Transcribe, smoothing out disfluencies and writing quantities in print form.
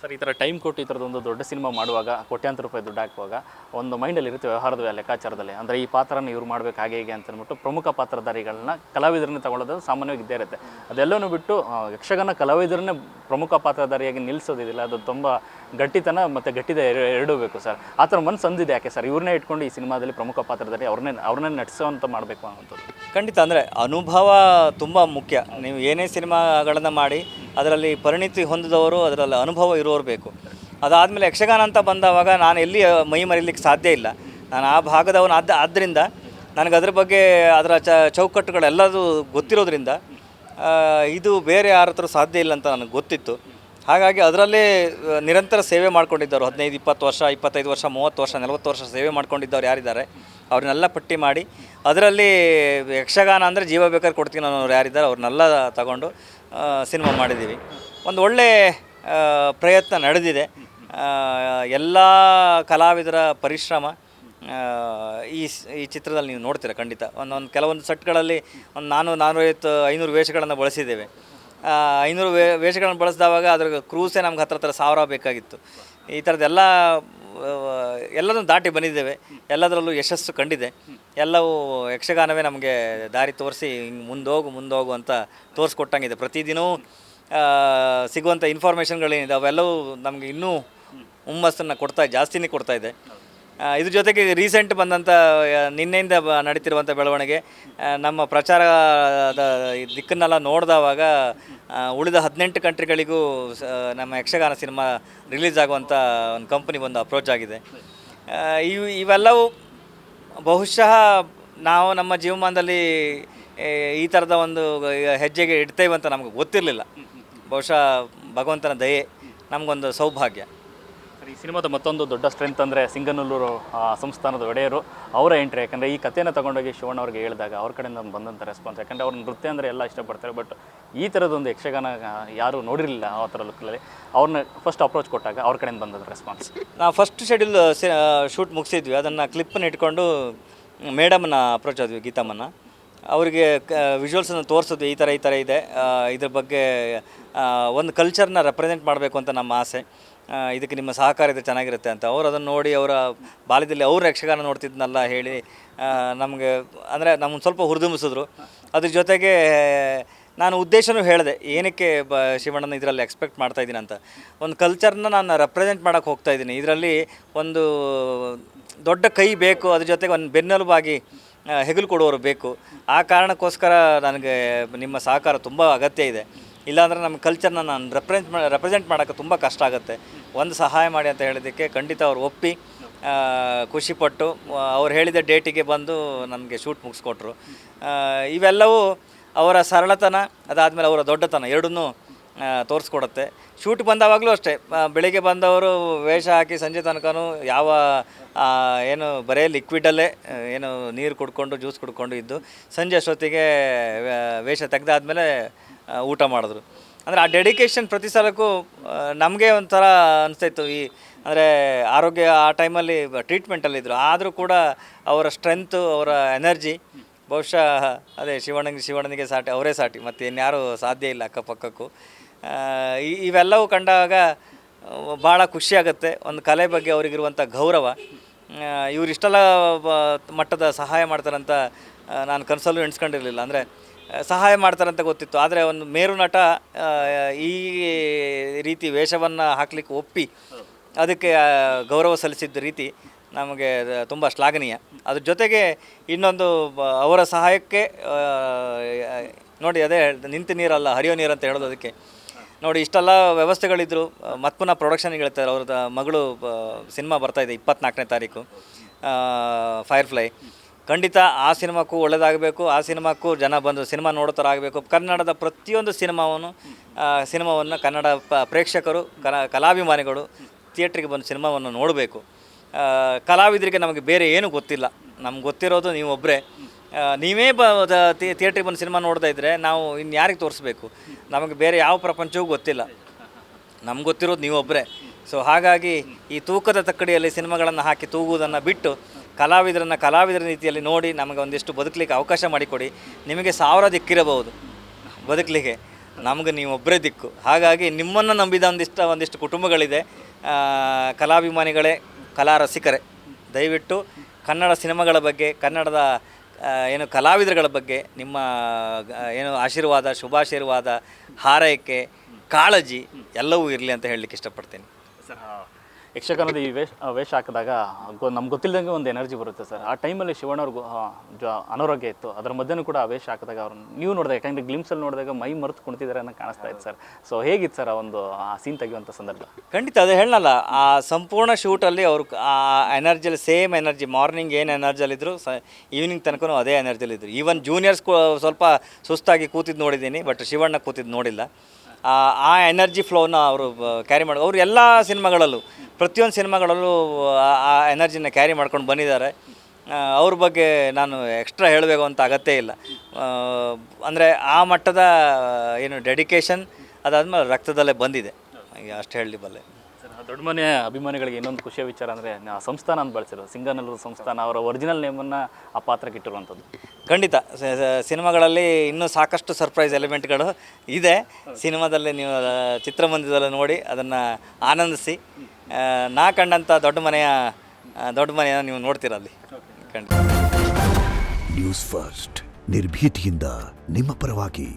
Sir ಈ ಥರ time ಕೊಟ್ಟು ಈ ಥರದೊಂದು ದೊಡ್ಡ ಸಿನಿಮಾ ಮಾಡುವಾಗ ಕೋಟ್ಯಾಂತರ ರೂಪಾಯಿ ದುಡ್ಡು ಹಾಕುವಾಗ ಒಂದು ಮೈಂಡಲ್ಲಿ ಇರುತ್ತೆ ವ್ಯವಹಾರದ ಲೆಕ್ಕಾಚಾರದಲ್ಲಿ, ಅಂದರೆ ಈ ಪಾತ್ರನ ಇವ್ರು ಮಾಡಬೇಕು ಹಾಗೆ ಹೀಗೆ ಅಂತ ಅಂದ್ಬಿಟ್ಟು ಪ್ರಮುಖ ಪಾತ್ರಧಾರಿಗಳನ್ನ ಕಲಾವಿದರನ್ನ ತಗೊಳ್ಳೋದು ಸಾಮಾನ್ಯವಾಗಿ ಇದ್ದೇ ಇರುತ್ತೆ. ಅದೆಲ್ಲನೂ ಬಿಟ್ಟು ಯಕ್ಷಗಾನ ಕಲಾವಿದರನ್ನೇ ಪ್ರಮುಖ ಪಾತ್ರಧಾರಿಯಾಗಿ ನಿಲ್ಲಿಸೋದಿಲ್ಲ, ಅದು ತುಂಬ ಗಟ್ಟಿತನ ಮತ್ತು ಗಟ್ಟಿದ ಎರಡೂ ಬೇಕು ಸರ್. ಆ ಥರ ಮನಸ್ಸು ಅಂದಿದೆ ಯಾಕೆ ಸರ್ ಇವ್ರನ್ನೇ ಇಟ್ಕೊಂಡು ಈ ಸಿನಿಮಾದಲ್ಲಿ ಪ್ರಮುಖ ಪಾತ್ರಧಾರಿ ಅವ್ರನ್ನೇ ನಟಿಸೋವಂತ ಮಾಡಬೇಕು ಅನ್ನೋಂಥದ್ದು? ಖಂಡಿತ, ಅಂದರೆ ಅನುಭವ ತುಂಬ ಮುಖ್ಯ. ನೀವು ಏನೇ ಸಿನಿಮಾಗಳನ್ನು ಮಾಡಿ ಅದರಲ್ಲಿ ಪರಿಣಿತಿ ಹೊಂದಿದವರು, ಅದರಲ್ಲಿ ಅನುಭವ ಇರೋರು ಬೇಕು. ಅದಾದಮೇಲೆ ಯಕ್ಷಗಾನ ಅಂತ ಬಂದವಾಗ ನಾನು ಎಲ್ಲಿ ಮೈ ಮರೀಲಿಕ್ಕೆ ಸಾಧ್ಯ ಇಲ್ಲ. ನಾನು ಆ ಭಾಗದವನು ಆದ್ದರಿಂದ ನನಗೆ ಅದ್ರ ಬಗ್ಗೆ ಅದರ ಚೌಕಟ್ಟುಗಳೆಲ್ಲದೂ ಗೊತ್ತಿರೋದ್ರಿಂದ ಇದು ಬೇರೆ ಯಾರ ಹತ್ರ ಸಾಧ್ಯ ಇಲ್ಲ ಅಂತ ನನಗೆ ಗೊತ್ತಿತ್ತು. ಹಾಗಾಗಿ ಅದರಲ್ಲೇ ನಿರಂತರ ಸೇವೆ ಮಾಡ್ಕೊಂಡಿದ್ದವರು 15-20 ವರ್ಷ, 25 ವರ್ಷ, 30 ವರ್ಷ, 40 ವರ್ಷ ಸೇವೆ ಮಾಡ್ಕೊಂಡಿದ್ದವ್ರು ಯಾರಿದ್ದಾರೆ ಅವ್ರನ್ನೆಲ್ಲ ಪಟ್ಟಿ ಮಾಡಿ ಅದರಲ್ಲಿ ಯಕ್ಷಗಾನ ಅಂದರೆ ಜೀವ ಬೇಕಾದ್ರೆ ಕೊಡ್ತೀನಿ ಅನ್ನೋರು ಯಾರಿದ್ದಾರೆ ಅವ್ರನ್ನೆಲ್ಲ ತಗೊಂಡು ಸಿನಿಮಾ ಮಾಡಿದ್ದೀವಿ. ಒಂದು ಒಳ್ಳೆ ಪ್ರಯತ್ನ ನಡೆದಿದೆ. ಎಲ್ಲ ಕಲಾವಿದರ ಪರಿಶ್ರಮ ಈ ಚಿತ್ರದಲ್ಲಿ ನೀವು ನೋಡ್ತೀರ ಖಂಡಿತ. ಕೆಲವೊಂದು ಸೆಟ್ಗಳಲ್ಲಿ ಒಂದು 450-500 ವೇಷಗಳನ್ನು ಬಳಸಿದ್ದೇವೆ. 500 ವೇಷಗಳನ್ನು ಬಳಸಿದವಾಗ ಅದ್ರ ಕ್ರೂಸೇ ನಮ್ಗೆ ಹತ್ರ 1000 ಬೇಕಾಗಿತ್ತು. ಈ ಥರದ್ದೆಲ್ಲ ಎಲ್ಲದನ್ನು ದಾಟಿ ಬಂದಿದ್ದೇವೆ. ಎಲ್ಲದರಲ್ಲೂ ಯಶಸ್ಸು ಕಂಡಿದೆ. ಎಲ್ಲವೂ ಯಕ್ಷಗಾನವೇ ನಮಗೆ ದಾರಿ ತೋರಿಸಿ ಹಿಂಗೆ ಮುಂದೋಗು ಅಂತ ತೋರಿಸ್ಕೊಟ್ಟಂಗಿದೆ. ಪ್ರತಿದಿನವೂ ಸಿಗುವಂಥ ಇನ್ಫಾರ್ಮೇಷನ್ಗಳೇನಿದೆ ಅವೆಲ್ಲವೂ ನಮಗೆ ಇನ್ನೂ ಹುಮ್ಮಸ್ಸನ್ನು ಜಾಸ್ತಿನೇ ಕೊಡ್ತಾಯಿದೆ. ಇದ್ರ ಜೊತೆಗೆ ರೀಸೆಂಟ್ ಬಂದಂಥ ನಿನ್ನೆಯಿಂದ ನಡೀತಿರುವಂಥ ಬೆಳವಣಿಗೆ, ನಮ್ಮ ಪ್ರಚಾರದ ದಿಕ್ಕನ್ನೆಲ್ಲ ನೋಡಿದವಾಗ ಉಳಿದ 18 ಕಂಟ್ರಿಗಳಿಗೂ ನಮ್ಮ ಯಕ್ಷಗಾನ ಸಿನಿಮಾ ರಿಲೀಸ್ ಆಗುವಂಥ ಒಂದು ಕಂಪ್ನಿ ಒಂದು ಅಪ್ರೋಚ್ ಆಗಿದೆ. ಇವೆಲ್ಲವೂ ಬಹುಶಃ ನಾವು ನಮ್ಮ ಜೀವಮಾನದಲ್ಲಿ ಈ ಥರದ ಒಂದು ಹೆಜ್ಜೆಗೆ ಇಡ್ತೇವೆ ಅಂತ ನಮಗೆ ಗೊತ್ತಿರಲಿಲ್ಲ. ಬಹುಶಃ ಭಗವಂತನ ದಯೆ, ನಮಗೊಂದು ಸೌಭಾಗ್ಯ. ಈ ಸಿನಿಮಾದ ಮತ್ತೊಂದು ದೊಡ್ಡ ಸ್ಟ್ರೆಂತ್ ಅಂದರೆ ಸಿಂಗನಲ್ಲೂರು ಸಂಸ್ಥಾನದ ಒಡೆಯರು ಅವರ ಎಂಟ್ರಿ. ಯಾಕಂದರೆ ಈ ಕಥೆಯನ್ನು ತಗೊಂಡೋಗಿ ಶಿವಣ್ಣ ಅವ್ರಿಗೆ ಹೇಳಿದಾಗ ಅವ್ರ ಕಡೆಯಿಂದ ಬಂದಂಥ ರೆಸ್ಪಾನ್ಸ್, ಯಾಕಂದರೆ ಅವ್ರ ನೃತ್ಯ ಅಂದರೆ ಎಲ್ಲ ಇಷ್ಟಪಡ್ತಾರೆ, ಬಟ್ ಈ ಥರದೊಂದು ಯಕ್ಷಗಾನ ಯಾರೂ ನೋಡಿರಲಿಲ್ಲ ಆ ಥರ ಲುಕ್ಕಲ್ಲಿ. ಅವ್ರನ್ನ ಫಸ್ಟ್ ಅಪ್ರೋಚ್ ಕೊಟ್ಟಾಗ ಅವ್ರ ಕಡೆಯಿಂದ ಬಂದದ್ದು ರೆಸ್ಪಾನ್ಸ್. ನಾವು ಫಸ್ಟ್ ಶೆಡ್ಯೂಲ್ ಶೂಟ್ ಮುಗಿಸಿದ್ವಿ. ಅದನ್ನು ಕ್ಲಿಪ್ಪನ್ನು ಇಟ್ಕೊಂಡು ಮೇಡಮನ್ನ ಅಪ್ರೋಚ್ ಆದ್ವಿ, ಗೀತಮ್ಮನ್ನ. ಅವರಿಗೆ ವಿಜುವಲ್ಸನ್ನು ತೋರಿಸಿದ್ವಿ, ಈ ಥರ ಇದೆ, ಇದ್ರ ಬಗ್ಗೆ ಒಂದು ಕಲ್ಚರ್ನ ರೆಪ್ರೆಸೆಂಟ್ ಮಾಡಬೇಕು ಅಂತ ನಮ್ಮ ಆಸೆ, ಇದಕ್ಕೆ ನಿಮ್ಮ ಸಹಕಾರ ಇದ್ದರೆ ಚೆನ್ನಾಗಿರುತ್ತೆ ಅಂತ. ಅವರು ಅದನ್ನು ನೋಡಿ ಅವರ ಬಾಲ್ಯದಲ್ಲಿ ಅವ್ರ ಯಕ್ಷಗಾನ ನೋಡ್ತಿದ್ನಲ್ಲ ಹೇಳಿ ನಮಗೆ ಅಂದರೆ ನಮ್ಮನ್ನು ಸ್ವಲ್ಪ ಹುರಿದುಂಬಿಸಿದ್ರು. ಅದ್ರ ಜೊತೆಗೆ ನಾನು ಉದ್ದೇಶನೂ ಹೇಳಿದೆ, ಏನಕ್ಕೆ ಶಿವಣ್ಣನ ಇದರಲ್ಲಿ ಎಕ್ಸ್ಪೆಕ್ಟ್ ಮಾಡ್ತಾಯಿದ್ದೀನಿ ಅಂತ. ಒಂದು ಕಲ್ಚರ್ನ ನಾನು ರೆಪ್ರೆಸೆಂಟ್ ಮಾಡೋಕ್ಕೆ ಹೋಗ್ತಾಯಿದ್ದೀನಿ. ಇದರಲ್ಲಿ ಒಂದು ದೊಡ್ಡ ಕೈ ಬೇಕು, ಅದ್ರ ಜೊತೆಗೆ ಒಂದು ಬೆನ್ನೆಲುಬಾಗಿ ಹೆಗಲು ಕೊಡುವವರು ಬೇಕು. ಆ ಕಾರಣಕ್ಕೋಸ್ಕರ ನನಗೆ ನಿಮ್ಮ ಸಹಕಾರ ತುಂಬ ಅಗತ್ಯ ಇದೆ. ಇಲ್ಲಾಂದರೆ ನಮ್ಮ ಕಲ್ಚರ್ನ ನಾನು ರೆಪ್ರೆಸೆಂಟ್ ಮಾಡೋಕ್ಕೆ ತುಂಬ ಕಷ್ಟ ಆಗುತ್ತೆ. ಒಂದು ಸಹಾಯ ಮಾಡಿ ಅಂತ ಹೇಳಿದ್ದಕ್ಕೆ ಖಂಡಿತ ಅವ್ರು ಒಪ್ಪಿ ಖುಷಿಪಟ್ಟು ಅವ್ರು ಹೇಳಿದ ಡೇಟಿಗೆ ಬಂದು ನನಗೆ ಶೂಟ್ ಮುಗಿಸ್ಕೊಟ್ರು. ಇವೆಲ್ಲವೂ ಅವರ ಸರಳತನ, ಅದಾದಮೇಲೆ ಅವರ ದೊಡ್ಡತನ ಎರಡನ್ನೂ ತೋರಿಸ್ಕೊಡುತ್ತೆ. ಶೂಟ್ ಬಂದವಾಗಲೂ ಅಷ್ಟೇ, ಬೆಳಿಗ್ಗೆ ಬಂದವರು ವೇಷ ಹಾಕಿ ಸಂಜೆ ತನಕನೂ ಯಾವ ಏನು ಬರೀ ಲಿಕ್ವಿಡಲ್ಲೇ ಏನು ನೀರು ಕುಡ್ಕೊಂಡು ಜ್ಯೂಸ್ ಕುಡ್ಕೊಂಡು ಇದ್ದು ಸಂಜೆ ಅಷ್ಟೊತ್ತಿಗೆ ವೇಷ ತೆಗೆದಾದ್ಮೇಲೆ ಊಟ ಮಾಡಿದ್ರು. ಅಂದರೆ ಆ ಡೆಡಿಕೇಶನ್ ಪ್ರತಿ ಸಲಕ್ಕೂ ನಮಗೆ ಒಂಥರ ಅನಿಸ್ತಾಯಿತ್ತು. ಅಂದರೆ ಆರೋಗ್ಯ ಆ ಟೈಮಲ್ಲಿ ಟ್ರೀಟ್ಮೆಂಟಲ್ಲಿದ್ದರು, ಆದರೂ ಕೂಡ ಅವರ ಸ್ಟ್ರೆಂತು, ಅವರ ಎನರ್ಜಿ ಬಹುಶಃ ಅದೇ ಶಿವಣ್ಣನಿಗೆ ಸಾಟಿ, ಅವರೇ ಸಾಟಿ, ಮತ್ತು ಇನ್ಯಾರೂ ಸಾಧ್ಯ ಇಲ್ಲ ಅಕ್ಕಪಕ್ಕಕ್ಕೂ. ಇವೆಲ್ಲವೂ ಕಂಡಾಗ ಭಾಳ ಖುಷಿಯಾಗುತ್ತೆ. ಒಂದು ಕಲೆ ಬಗ್ಗೆ ಅವರಿಗಿರುವಂಥ ಗೌರವ, ಇವರಿಷ್ಟೆಲ್ಲ ಮಟ್ಟದ ಸಹಾಯ ಮಾಡ್ತಾರಂತ ನಾನು ಕನಸಲ್ಲೂ ಎಣಿಸ್ಕೊಂಡಿರಲಿಲ್ಲ. ಅಂದರೆ ಸಹಾಯ ಮಾಡ್ತಾರಂತ ಗೊತ್ತಿತ್ತು, ಆದರೆ ಒಂದು ಮೇರು ನಟ ಈ ರೀತಿ ವೇಷವನ್ನು ಹಾಕ್ಲಿಕ್ಕೆ ಒಪ್ಪಿ ಅದಕ್ಕೆ ಗೌರವ ಸಲ್ಲಿಸಿದ್ದ ರೀತಿ ನಮಗೆ ತುಂಬ ಶ್ಲಾಘನೀಯ. ಅದ್ರ ಜೊತೆಗೆ ಇನ್ನೊಂದು ಅವರ ಸಹಾಯಕ್ಕೆ ನೋಡಿ, ಅದೇ ನಿಂತ ನೀರಲ್ಲ ಹರಿಯೋ ನೀರು ಅಂತ ಹೇಳೋದು. ಅದಕ್ಕೆ ನೋಡಿ ಇಷ್ಟೆಲ್ಲ ವ್ಯವಸ್ಥೆಗಳಿದ್ದರು. ಮತ್ತೆ ಪುನಃ ಪ್ರೊಡಕ್ಷನ್ಗೆ ಹೇಳ್ತಾರೆ, ಅವ್ರದ್ದು ಮಗಳು ಸಿನಿಮಾ ಬರ್ತಾಯಿದೆ 24ನೇ ತಾರೀಕು, ಫೈರ್ಫ್ಲೈ. ಖಂಡಿತ ಆ ಸಿನಿಮಾಕ್ಕೂ ಒಳ್ಳೆಯದಾಗಬೇಕು, ಆ ಸಿನಿಮಾಕ್ಕೂ ಜನ ಬಂದು ಸಿನಿಮಾ ನೋಡೋ ಥರ ಆಗಬೇಕು. ಕನ್ನಡದ ಪ್ರತಿಯೊಂದು ಸಿನಿಮಾವನ್ನು ಕನ್ನಡ ಪ್ರೇಕ್ಷಕರು, ಕಲಾಭಿಮಾನಿಗಳು ಥಿಯೇಟ್ರಿಗೆ ಬಂದು ಸಿನಿಮಾವನ್ನು ನೋಡಬೇಕು. ಕಲಾವಿದರಿಗೆ ನಮಗೆ ಬೇರೆ ಏನೂ ಗೊತ್ತಿಲ್ಲ, ನಮ್ಗೆ ಗೊತ್ತಿರೋದು ನೀವು ಒಬ್ಬರೇ. ನೀವೇ ಥಿಯೇಟ್ರಿಗೆ ಬಂದು ಸಿನಿಮಾ ನೋಡ್ತಾ ಇದ್ದರೆ ನಾವು ಇನ್ನು ಯಾರಿಗೆ ತೋರಿಸ್ಬೇಕು? ನಮಗೆ ಬೇರೆ ಯಾವ ಪ್ರಪಂಚವೂ ಗೊತ್ತಿಲ್ಲ, ನಮ್ಗೆ ಗೊತ್ತಿರೋದು ನೀವೊಬ್ಬರೇ. ಸೊ ಹಾಗಾಗಿ ಈ ತೂಕದ ತಕ್ಕಡಿಯಲ್ಲಿ ಸಿನಿಮಾಗಳನ್ನು ಹಾಕಿ ತೂಗುವುದನ್ನು ಬಿಟ್ಟು ಕಲಾವಿದರ ರೀತಿಯಲ್ಲಿ ನೋಡಿ ನಮಗೆ ಒಂದಿಷ್ಟು ಬದುಕಲಿಕ್ಕೆ ಅವಕಾಶ ಮಾಡಿಕೊಡಿ. ನಿಮಗೆ 1000 ದಿಕ್ಕಿರಬಹುದು ಬದುಕಲಿಕ್ಕೆ, ನಮ್ಗೆ ನೀವು ಒಬ್ಬರೇ ದಿಕ್ಕು. ಹಾಗಾಗಿ ನಿಮ್ಮನ್ನು ನಂಬಿದ ಒಂದಿಷ್ಟು ಕುಟುಂಬಗಳಿದೆ. ಕಲಾಭಿಮಾನಿಗಳೇ, ಕಲಾ ರಸಿಕರೇ, ದಯವಿಟ್ಟು ಕನ್ನಡ ಸಿನಿಮಾಗಳ ಬಗ್ಗೆ, ಕನ್ನಡದ ಏನು ಕಲಾವಿದರುಗಳ ಬಗ್ಗೆ ನಿಮ್ಮ ಏನು ಆಶೀರ್ವಾದ, ಶುಭಾಶೀರ್ವಾದ, ಹಾರೈಕೆ, ಕಾಳಜಿ ಎಲ್ಲವೂ ಇರಲಿ ಅಂತ ಹೇಳಲಿಕ್ಕೆ ಇಷ್ಟಪಡ್ತೀನಿ. ಸರ್, ಯಕ್ಷಗಾನದ ಈ ವೇಷ ಹಾಕಿದಾಗ ನಮ್ಗೆ ಗೊತ್ತಿಲ್ಲದಂಗೆ ಒಂದು ಎನರ್ಜಿ ಬರುತ್ತೆ ಸರ್. ಆ ಟೈಮಲ್ಲಿ ಶಿವಣ್ಣವ್ರಿಗೂ ಅನಾರೋಗ್ಯ ಇತ್ತು, ಅದರ ಮಧ್ಯನೂ ಕೂಡ ಆ ವೇಷ ಹಾಕಿದಾಗ ಅವ್ರನ್ನ ನೀವು ನೋಡಿದಾಗ, ಯಾಕಂದರೆ ಗ್ಲಿಮ್ಸಲ್ಲಿ ನೋಡಿದಾಗ ಮೈ ಮರೆತು ಕುಣಿತಿದ್ದಾರೆ ಅನ್ನೋ ಕಾಣಿಸ್ತಾ ಇತ್ತು ಸರ್. ಸೊ ಹೇಗಿತ್ತು ಸರ್ ಆ ಸೀನ್ ತೆಗೆಯುವಂಥ ಸಂದರ್ಭ? ಖಂಡಿತ ಅದೇ ಹೇಳಲ್ಲ, ಆ ಸಂಪೂರ್ಣ ಶೂಟಲ್ಲಿ ಅವರು ಆ ಎನರ್ಜಿಯಲ್ಲಿ ಸೇಮ್ ಎನರ್ಜಿ, ಮಾರ್ನಿಂಗ್ ಏನು ಎನರ್ಜಿಯಲ್ಲಿದ್ದರು ಈವ್ನಿಂಗ್ ತನಕ ಅದೇ ಎನರ್ಜಿಯಲ್ಲಿದ್ದರು. ಈವನ್ ಜೂನಿಯರ್ಸ್ ಸ್ವಲ್ಪ ಸುಸ್ತಾಗಿ ಕೂತಿದ್ದು ನೋಡಿದ್ದೀನಿ, ಬಟ್ ಶಿವಣ್ಣ ಕೂತಿದ್ದು ನೋಡಿಲ್ಲ. ಆ ಎನರ್ಜಿ ಫ್ಲೋನ ಅವರು ಕ್ಯಾರಿ ಮಾಡಿ, ಅವರು ಎಲ್ಲ ಸಿನಿಮಾಗಳಲ್ಲೂ, ಪ್ರತಿಯೊಂದು ಸಿನಿಮಾಗಳಲ್ಲೂ ಆ ಎನರ್ಜಿನ ಕ್ಯಾರಿ ಮಾಡ್ಕೊಂಡು ಬಂದಿದ್ದಾರೆ. ಅವ್ರ ಬಗ್ಗೆ ನಾನು ಎಕ್ಸ್ಟ್ರಾ ಹೇಳಬೇಕು ಅಂತ ಅಗತ್ಯ ಇಲ್ಲ. ಅಂದರೆ ಆ ಮಟ್ಟದ ಏನು ಡೆಡಿಕೇಶನ್ ಅದಾದಮೇಲೆ ರಕ್ತದಲ್ಲೇ ಬಂದಿದೆ, ಅಷ್ಟು ಹೇಳಲಿ ಬಲ್ಲೆ. ದೊಡ್ಡ ಮನೆ ಅಭಿಮಾನಿಗಳಿಗೆ ಇನ್ನೊಂದು ಖುಷಿಯ ವಿಚಾರ ಅಂದರೆ ಸಂಸ್ಥಾನ ಅಂತ ಬಳಸಿರೋದು, ಸಿಂಗನಲ್ಲೂರು ಸಂಸ್ಥಾನ, ಅವರ ಒರಿಜಿನಲ್ ನೇಮನ್ನು ಆ ಪಾತ್ರಕ್ಕೆ ಇಟ್ಟಿರುವಂಥದ್ದು. ಖಂಡಿತ ಸಿನಿಮಾಗಳಲ್ಲಿ ಇನ್ನೂ ಸಾಕಷ್ಟು ಸರ್ಪ್ರೈಸ್ ಎಲಿಮೆಂಟ್ಗಳು ಇದೆ. ಸಿನಿಮಾದಲ್ಲಿ ನೀವು ಚಿತ್ರಮಂದಿರದಲ್ಲಿ ನೋಡಿ ಅದನ್ನು ಆನಂದಿಸಿ. ನಾ ಕಂಡಂಥ ದೊಡ್ಡ ಮನೆಯ ನೀವು ನೋಡ್ತೀರಲ್ಲಿ ಖಂಡಿತ. ನ್ಯೂಸ್ ಫಸ್ಟ್, ನಿರ್ಭೀತಿಯಿಂದ ನಿಮ್ಮ ಪರವಾಗಿ.